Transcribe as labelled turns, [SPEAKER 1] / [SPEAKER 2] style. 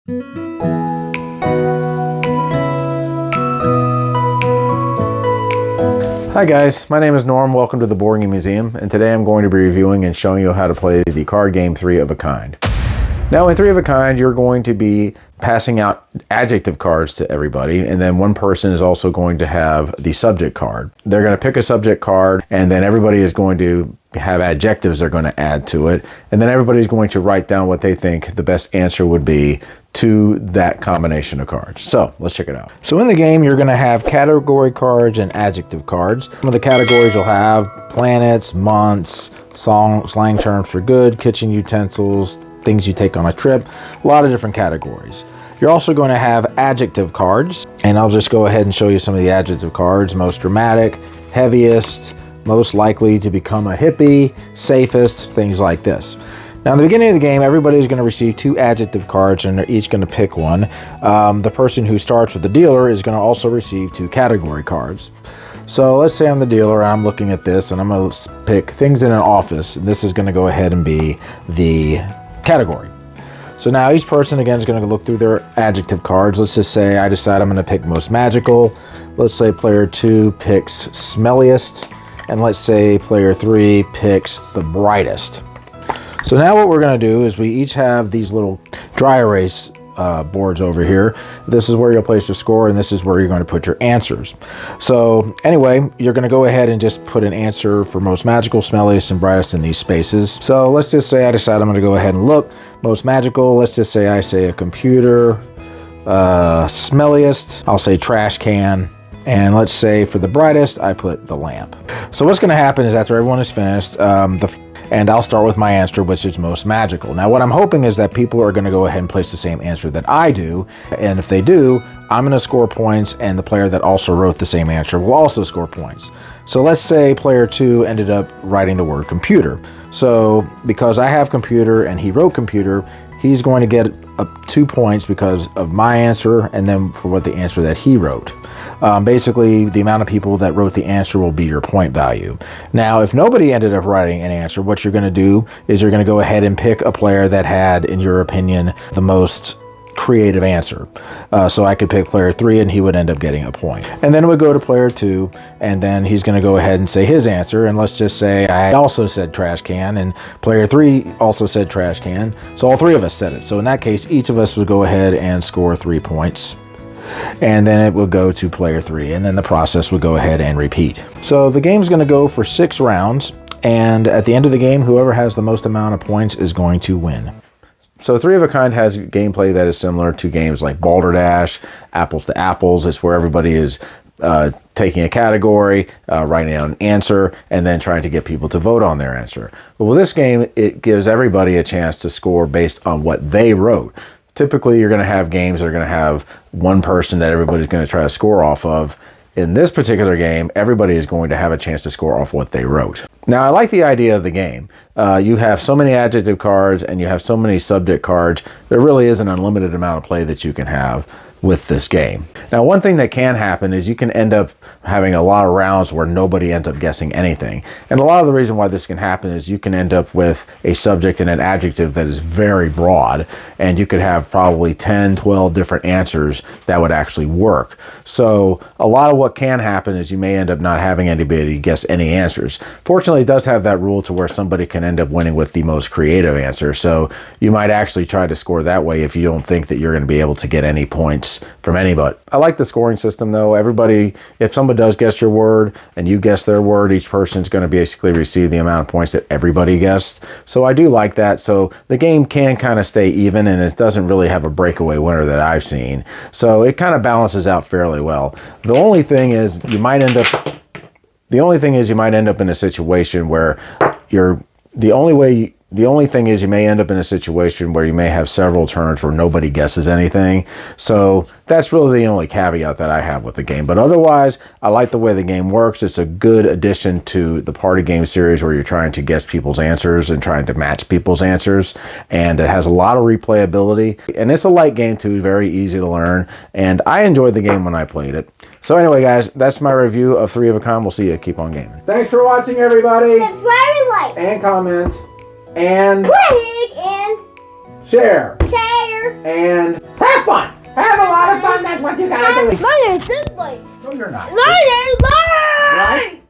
[SPEAKER 1] Hi guys, my name is Norm. Welcome to the Board Game Museum, and today I'm going to be reviewing and showing you how to play the card game 3 of a Kind. Now in 3 of a Kind, you're going to be passing out adjective cards to everybody, and then one person is also going to have the subject card. They're going to pick a subject card, and then everybody is going to have adjectives they're going to add to it, and then everybody's going to write down what they think the best answer would be to that combination of cards. So let's check it out. So in the game, you're going to have category cards and adjective cards. Some of the categories you'll have planets, months, slang terms for good, kitchen utensils, things you take on a trip, a lot of different categories. You're also going to have adjective cards, and I'll just go ahead and show you some of the adjective cards. Most dramatic, heaviest, most likely to become a hippie, safest, things like this. Now, in the beginning of the game, everybody's going to receive 2 adjective cards, and they're each going to pick one. The person who starts with the dealer is going to also receive 2 category cards. So let's say I'm the dealer, and I'm looking at this, and I'm going to pick things in an office. And this is going to go ahead and be the category. So now each person, again, is going to look through their adjective cards. Let's just say I decide I'm going to pick most magical. Let's say player 2 picks smelliest, and let's say player 3 picks the brightest. So now what we're going to do is we each have these little dry erase boards over here. This is where you'll place your score, and this is where you're going to put your answers. So anyway, you're going to go ahead and just put an answer for most magical, smelliest, and brightest in these spaces. So let's just say I decide I'm going to go ahead and look. Most magical, let's just say I say a computer. Smelliest, I'll say trash can. And let's say for the brightest, I put the lamp. So what's going to happen is after everyone is finished, and I'll start with my answer, which is most magical. Now, what I'm hoping is that people are going to go ahead and place the same answer that I do. And if they do, I'm going to score points, and the player that also wrote the same answer will also score points. So let's say player 2 ended up writing the word computer. So because I have computer and he wrote computer, he's going to get up 2 points because of my answer, and then for what the answer that he wrote. Basically, the amount of people that wrote the answer will be your point value. Now, if nobody ended up writing an answer, what you're going to do is you're going to go ahead and pick a player that had, in your opinion, the most creative answer. So I could pick player 3, and he would end up getting a point. And then it would go to player 2, and then he's going to go ahead and say his answer. And let's just say I also said trash can, and player 3 also said trash can. So all 3 of us said it. So in that case, each of us would go ahead and score 3 points. And then it would go to player 3, and then the process would go ahead and repeat. So the game's going to go for 6 rounds, and at the end of the game, whoever has the most amount of points is going to win. So 3 of a Kind has gameplay that is similar to games like Balderdash, Apples to Apples. It's where everybody is taking a category, writing down an answer, and then trying to get people to vote on their answer. But with this game, it gives everybody a chance to score based on what they wrote. Typically, you're going to have games that are going to have one person that everybody's going to try to score off of. In this particular game, everybody is going to have a chance to score off what they wrote. Now, I like the idea of the game. You have so many adjective cards and you have so many subject cards. There really is an unlimited amount of play that you can have with this game. Now, one thing that can happen is you can end up having a lot of rounds where nobody ends up guessing anything. And a lot of the reason why this can happen is you can end up with a subject and an adjective that is very broad, and you could have probably 10, 12 different answers that would actually work. So a lot of what can happen is you may end up not having anybody guess any answers. Fortunately, it does have that rule to where somebody can end up winning with the most creative answer. So you might actually try to score that way if you don't think that you're going to be able to get any points from anybody. I like the scoring system though. Everybody, if someone does guess your word and you guess their word, each person is going to basically receive the amount of points that everybody guessed. So I do like that. So the game can kind of stay even, and it doesn't really have a breakaway winner that I've seen. So it kind of balances out fairly well. The only thing is you might end up in a situation where the only thing is you may end up in a situation where you may have several turns where nobody guesses anything. So that's really the only caveat that I have with the game. But otherwise, I like the way the game works. It's a good addition to the party game series where you're trying to guess people's answers and trying to match people's answers. And it has a lot of replayability. And it's a light game too, very easy to learn. And I enjoyed the game when I played it. So anyway, guys, that's my review of 3 of a Kind. We'll see you. Keep on gaming. Thanks for watching, everybody.
[SPEAKER 2] Subscribe and like.
[SPEAKER 1] And comment. And
[SPEAKER 2] click and
[SPEAKER 1] Share.
[SPEAKER 2] Share.
[SPEAKER 1] And have fun. Have a lot of fun. That's what you gotta do.
[SPEAKER 2] Mine is this way.
[SPEAKER 1] No, you're not.
[SPEAKER 2] Mine is mine.
[SPEAKER 1] Right?